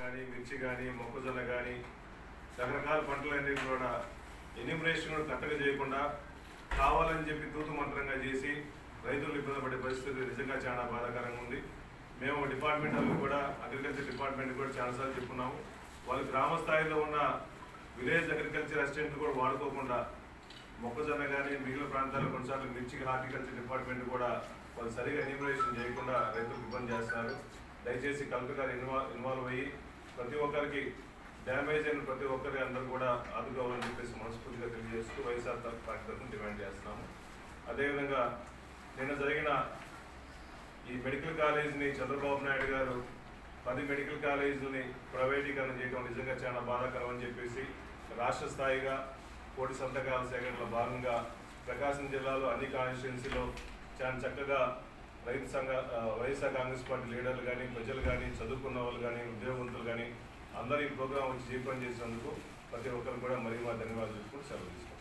కానీ, మిర్చి కానీ, మొక్కజొన్న కానీ రకరకాల పంటలన్నీ కూడా ఎన్యూమరేషన్ కూడా కరెక్ట్గా చేయకుండా కావాలని చెప్పి తూతు మంత్రంగా చేసి రైతులు ఇబ్బంది పడే పరిస్థితి నిజంగా చాలా బాధాకరంగా ఉంది. మేము డిపార్ట్మెంట్ కూడా అగ్రికల్చర్ డిపార్ట్మెంట్ కూడా చాలాసార్లు చెప్పుకున్నాము. వాళ్ళు గ్రామ స్థాయిలో ఉన్న విలేజ్ అగ్రికల్చర్ అసిస్టెంట్లు కూడా వాడుకోకుండా మొక్కజొన్న కానీ మిగిలిన ప్రాంతాల్లో కొన్నిసార్లు మిర్చి హార్టికల్చర్ డిపార్ట్మెంట్ కూడా వాళ్ళు సరిగా ఎన్యూమరేషన్ చేయకుండా రైతులకు ఇబ్బంది చేస్తున్నారు. దయచేసి కలెక్టర్ గారు ఇన్వాల్వ్ అయ్యి ప్రతి ఒక్కరికి డ్యామేజ్ అయిన ప్రతి ఒక్కరి అందరూ కూడా ఆదుకోవాలని చెప్పేసి మనస్ఫూర్తిగా తెలియజేస్తూ వైఎస్ఆర్ పార్టీ తరఫున డిమాండ్ చేస్తున్నాము. అదేవిధంగా నిన్న జరిగిన ఈ మెడికల్ కాలేజీని చంద్రబాబు నాయుడు గారు 10 మెడికల్ కాలేజీలని ప్రైవేటీకరణ చేయడం నిజంగా చాలా బాధాకరం అని చెప్పేసి రాష్ట్ర స్థాయిగా కోటి సంతకాల సేకరణలో భాగంగా ప్రకాశం జిల్లాలో అన్ని కాన్స్టిట్యున్సీలో చాలా చక్కగా రైతు సంఘ వైఎస్ఆర్ కాంగ్రెస్ పార్టీ లీడర్లు కానీ ప్రజలు కానీ చదువుకున్న వాళ్ళు కానీ ఉద్యోగవంతులు కానీ అందరూ ఈ ప్రోగ్రాం వచ్చి జీపం చేసినందుకు ప్రతి ఒక్కరు కూడా మరీ మా ధన్యవాదాలు చెప్పుకుంటూ సెలవు తీసుకుంటాం.